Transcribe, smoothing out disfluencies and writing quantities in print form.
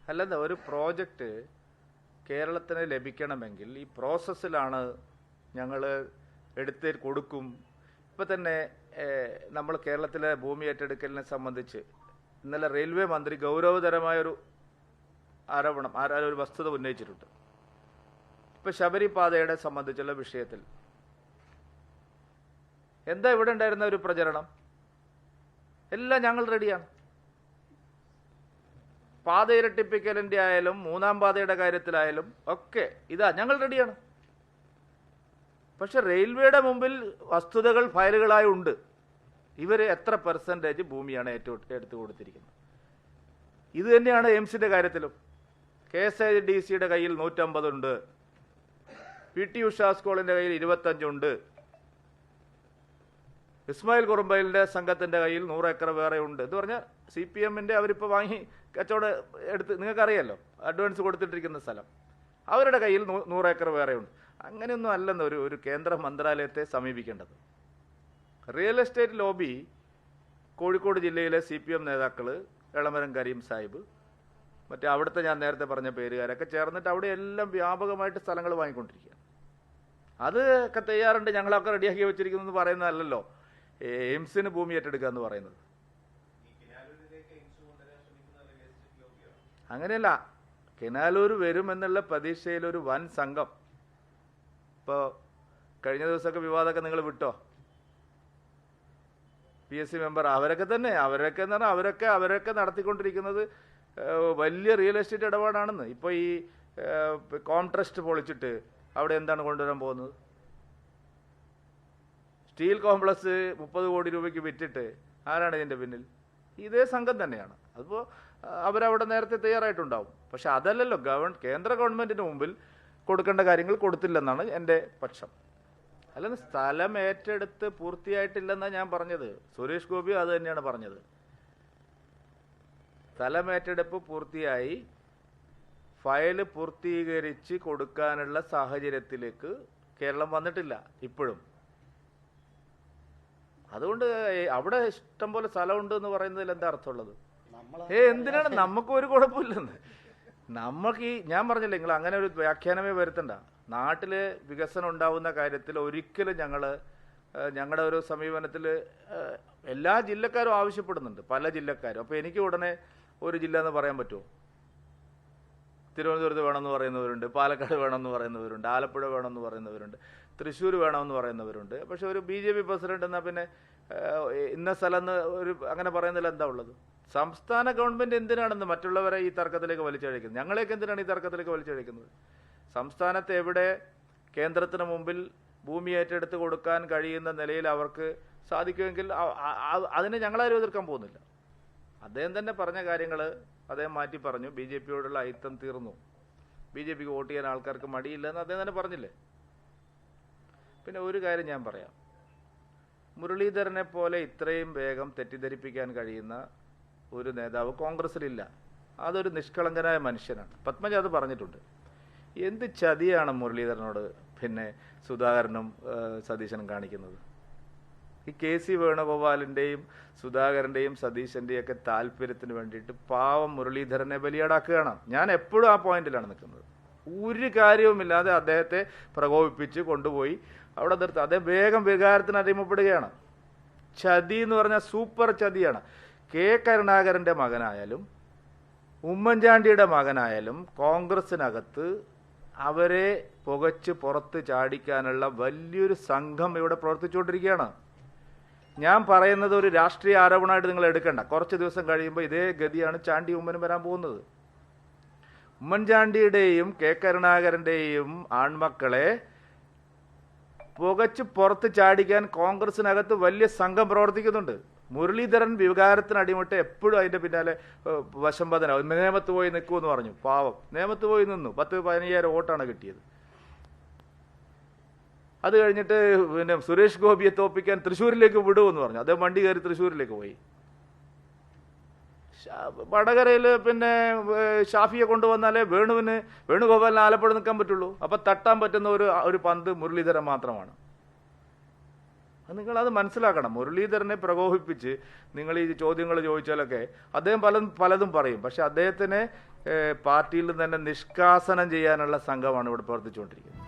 അല്ലെന്ന് ഒരു പ്രോജക്റ്റ് കേരളത്തിന് ലഭിക്കണമെങ്കിൽ ഈ പ്രോസസ്സിലാണ് ഞങ്ങൾ എടുത്ത് കൊടുക്കും. ഇപ്പം തന്നെ നമ്മൾ കേരളത്തിലെ ഭൂമി ഏറ്റെടുക്കലിനെ സംബന്ധിച്ച് ഇന്നലെ റെയിൽവേ മന്ത്രി ഗൗരവതരമായൊരു ആരോപണം ഒരു വസ്തുത ഉന്നയിച്ചിട്ടുണ്ട്. ഇപ്പം ശബരിപാതയുടെ സംബന്ധിച്ചുള്ള വിഷയത്തിൽ എന്താ ഇവിടെ ഉണ്ടായിരുന്ന ഒരു പ്രചരണം? എല്ലാം ഞങ്ങൾ റെഡിയാണ്. പാത ഇരട്ടിപ്പിക്കലിൻ്റെ ആയാലും മൂന്നാം പാതയുടെ കാര്യത്തിലായാലും ഒക്കെ ഇതാ ഞങ്ങൾ റെഡിയാണ്. പക്ഷെ റെയിൽവേയുടെ മുമ്പിൽ വസ്തുതകൾ ഫയലുകളായി ഉണ്ട്. ഇവർ എത്ര പെർസെൻറ്റേജ് ഭൂമിയാണ് എടുത്തു കൊടുത്തിരിക്കുന്നത്? ഇത് തന്നെയാണ് എയിംസിൻ്റെ കാര്യത്തിലും. KSIDCയുടെ കയ്യിൽ 150 ഉണ്ട്, PT ഉഷ സ്കൂളിൻ്റെ കയ്യിൽ 25 ഉണ്ട്, ഇസ്മായിൽ കുറുമ്പയിലിൻ്റെ സംഘത്തിൻ്റെ കയ്യിൽ 100 ഏക്കർ വേറെ ഉണ്ട് എന്ന് പറഞ്ഞാൽ CPMൻ്റെ അവരിപ്പോൾ വാങ്ങി കച്ചവടം എടുത്ത് നിങ്ങൾക്കറിയാമല്ലോ, അഡ്വാൻസ് കൊടുത്തിട്ടിരിക്കുന്ന സ്ഥലം അവരുടെ കയ്യിൽ 100 ഏക്കർ വേറെ ഉണ്ട്. അങ്ങനെയൊന്നും അല്ലെന്ന് ഒരു കേന്ദ്ര മന്ത്രാലയത്തെ സമീപിക്കേണ്ടത്. റിയൽ എസ്റ്റേറ്റ് ലോബി കോഴിക്കോട് ജില്ലയിലെ CPM നേതാക്കൾ എളമരം കരീം സാഹിബ്, മറ്റേ അവിടുത്തെ ഞാൻ നേരത്തെ പറഞ്ഞ പേരുകാരൊക്കെ ചേർന്നിട്ട് അവിടെ എല്ലാം വ്യാപകമായിട്ട് സ്ഥലങ്ങൾ വാങ്ങിക്കൊണ്ടിരിക്കുക. അത് ഒക്കെ തയ്യാറുണ്ട്, ഞങ്ങളൊക്കെ റെഡിയാക്കി വെച്ചിരിക്കുന്നു എന്ന് പറയുന്നതല്ലല്ലോ എയിംസിന് ഭൂമി ഏറ്റെടുക്കുക എന്ന് പറയുന്നത്. അങ്ങനെയല്ല, കിനാലൂർ വരുമെന്നുള്ള പ്രതീക്ഷയിലൊരു വൻ സംഘം. ഇപ്പോൾ കഴിഞ്ഞ ദിവസമൊക്കെ വിവാദമൊക്കെ നിങ്ങൾ വിട്ടോ? PSC മെമ്പർ അവരൊക്കെ എന്ന് പറഞ്ഞാൽ അവരൊക്കെ നടത്തിക്കൊണ്ടിരിക്കുന്നത് വലിയ റിയൽ എസ്റ്റേറ്റ് ഇടപാടാണെന്ന്. ഇപ്പോൾ ഈ കോംട്രസ്റ്റ് പൊളിച്ചിട്ട് അവിടെ എന്താണ് കൊണ്ടുവരാൻ പോകുന്നത്? സ്റ്റീൽ കോംപ്ലക്സ് 30 കോടി രൂപയ്ക്ക് വിറ്റിട്ട് ആരാണ് ഇതിൻ്റെ പിന്നിൽ? ഇതേ സംഘം തന്നെയാണ്. അതിപ്പോൾ അവരവിടെ നേരത്തെ തയ്യാറായിട്ടുണ്ടാവും. പക്ഷെ അതല്ലല്ലോ കേന്ദ്ര ഗവൺമെൻറ്റിന് മുമ്പിൽ കൊടുക്കേണ്ട കാര്യങ്ങൾ കൊടുത്തില്ലെന്നാണ് എൻ്റെ പക്ഷം. അല്ലെന്ന് സ്ഥലം ഏറ്റെടുത്ത് പൂർത്തിയായിട്ടില്ലെന്നാണ് ഞാൻ പറഞ്ഞത്. സുരേഷ് ഗോപി അത് തന്നെയാണ് പറഞ്ഞത്. സ്ഥലം ഏറ്റെടുപ്പ് പൂർത്തിയായി ഫയല് പൂർത്തീകരിച്ച് കൊടുക്കാനുള്ള സാഹചര്യത്തിലേക്ക് കേരളം വന്നിട്ടില്ല ഇപ്പോഴും. അതുകൊണ്ട് അവിടെ ഇഷ്ടം പോലെ സ്ഥലമുണ്ട് എന്ന് പറയുന്നതിൽ എന്താ അർത്ഥമുള്ളത്? എന്തിനാണ്? നമുക്ക് ഒരു കുഴപ്പമില്ലെന്ന്. നമുക്ക് ഞാൻ പറഞ്ഞില്ലേ, നിങ്ങൾ അങ്ങനെ ഒരു വ്യാഖ്യാനമേ വരുത്തണ്ട. നാട്ടിൽ വികസനം ഉണ്ടാവുന്ന കാര്യത്തിൽ ഒരിക്കലും ഞങ്ങളുടെ ഒരു സമീപനത്തിൽ എല്ലാ ജില്ലക്കാരും ആവശ്യപ്പെടുന്നുണ്ട്, പല ജില്ലക്കാരും. അപ്പോൾ എനിക്ക് ഉടനെ ഒരു ജില്ല എന്ന് പറയാൻ പറ്റുമോ? തിരുവനന്തപുരത്ത് വേണമെന്ന് പറയുന്നവരുണ്ട്, പാലക്കാട് വേണമെന്ന് പറയുന്നവരുണ്ട്, ആലപ്പുഴ വേണമെന്ന് പറയുന്നവരുണ്ട്, തൃശ്ശൂർ വേണമെന്ന് പറയുന്നവരുണ്ട്. പക്ഷെ ഒരു BJP പ്രസിഡന്റ് എന്നാൽ പിന്നെ ഇന്ന സ്ഥലം എന്ന് അങ്ങനെ പറയുന്നതിൽ എന്താ ഉള്ളത്? സംസ്ഥാന ഗവൺമെൻറ് എന്തിനാണെന്ന് മറ്റുള്ളവരെ ഈ തർക്കത്തിലേക്ക് വലിച്ചഴിക്കുന്നത്? ഞങ്ങളെയൊക്കെ എന്തിനാണ് ഈ തർക്കത്തിലേക്ക് വലിച്ചഴിക്കുന്നത്? സംസ്ഥാനത്ത് എവിടെ കേന്ദ്രത്തിന് മുമ്പിൽ ഭൂമി ഏറ്റെടുത്ത് കൊടുക്കാൻ കഴിയുന്ന നിലയിൽ അവർക്ക് സാധിക്കുമെങ്കിൽ അതിനെ ഞങ്ങളാരും എതിർക്കാൻ പോകുന്നില്ല. അദ്ദേഹം തന്നെ പറഞ്ഞ കാര്യങ്ങൾ അദ്ദേഹം മാറ്റി പറഞ്ഞു. BJPയോടുള്ള അയിത്തം തീർന്നു, BJPക്ക് വോട്ട് ചെയ്യാൻ ആൾക്കാർക്ക് മടിയില്ലെന്ന് അദ്ദേഹം തന്നെ പറഞ്ഞില്ലേ. പിന്നെ ഒരു കാര്യം ഞാൻ പറയാം, മുരളീധരനെ പോലെ ഇത്രയും വേഗം തെറ്റിദ്ധരിപ്പിക്കാൻ കഴിയുന്ന ഒരു നേതാവ് കോൺഗ്രസിലില്ല. അതൊരു നിഷ്കളങ്കനായ മനുഷ്യനാണ്. പത്മജ അത് പറഞ്ഞിട്ടുണ്ട്. എന്ത് ചതിയാണ് മുരളീധരനോട് പിന്നെ സുധാകരനും സതീശനും കാണിക്കുന്നത്? ഈ KC വേണുഗോപാലിൻ്റെയും സുധാകരൻ്റെയും സതീശൻ്റെയും ഒക്കെ താല്പര്യത്തിന് വേണ്ടിയിട്ട് പാവം മുരളീധരനെ ബലിയാടാക്കുകയാണ്. ഞാൻ എപ്പോഴും ആ പോയിന്റിലാണ് നിൽക്കുന്നത്. ഒരു കാര്യവുമില്ലാതെ അദ്ദേഹത്തെ പ്രകോപിപ്പിച്ച് കൊണ്ടുപോയി അവിടെ നിർത്തുക. അദ്ദേഹം വേഗം വികാരത്തിന് അടിമപ്പെടുകയാണ്. ചതി എന്ന് പറഞ്ഞാൽ സൂപ്പർ ചതിയാണ്. കരുണാകരൻ്റെ മകനായാലും ഉമ്മൻചാണ്ടിയുടെ മകനായാലും കോൺഗ്രസിനകത്ത് അവരെ പുകച്ച് പുറത്ത് ചാടിക്കാനുള്ള വലിയൊരു സംഘം ഇവിടെ പ്രവർത്തിച്ചുകൊണ്ടിരിക്കുകയാണ്. ഞാൻ പറയുന്നത് ഒരു രാഷ്ട്രീയ ആരോപണമായിട്ട് നിങ്ങൾ എടുക്കണ്ട. കുറച്ച് ദിവസം കഴിയുമ്പോൾ ഇതേ ഗതിയാണ് ചാണ്ടി ഉമ്മനും വരാൻ പോകുന്നത്. ഉമ്മൻചാണ്ടിയുടെയും കരുണാകരൻ്റെയും ആൺമക്കളെ പുകച്ച് പുറത്ത് ചാടിക്കാൻ കോൺഗ്രസിനകത്ത് വലിയ സംഘം പ്രവർത്തിക്കുന്നുണ്ട്. മുരളീധരൻ വികാരത്തിന് അടിമട്ട് എപ്പോഴും അതിൻ്റെ പിന്നാലെ വശംബദനാവും. നേമത്ത് പോയി നിൽക്കുമെന്ന് പറഞ്ഞു. പാവം നേമത്ത് പോയി നിന്നു. 10-15,000 വോട്ടാണ് കിട്ടിയത്. അത് കഴിഞ്ഞിട്ട് പിന്നെ സുരേഷ് ഗോപിയെ തോപ്പിക്കാൻ തൃശ്ശൂരിലേക്ക് വിടുമെന്ന് പറഞ്ഞു. അദ്ദേഹം വണ്ടി കയറി തൃശ്ശൂരിലേക്ക് പോയി. വടകരയിൽ പിന്നെ ഷാഫിയെ കൊണ്ടുവന്നാലേ വേണുഗോപാലിന് ആലപ്പുഴ നിൽക്കാൻ പറ്റുള്ളൂ. അപ്പം തട്ടാൻ പറ്റുന്ന ഒരു പന്ത് മുരളീധരൻ മാത്രമാണ്. അത് നിങ്ങളത് മനസ്സിലാക്കണം. മുരളീധരനെ പ്രകോപിപ്പിച്ച് നിങ്ങൾ ഈ ചോദ്യങ്ങൾ ചോദിച്ചാലൊക്കെ അദ്ദേഹം പലതും പറയും. പക്ഷെ അദ്ദേഹത്തിനെ പാർട്ടിയിൽ നിന്ന് തന്നെ നിഷ്കാസനം ചെയ്യാനുള്ള സംഘമാണ് ഇവിടെ പ്രവർത്തിച്ചുകൊണ്ടിരിക്കുന്നത്.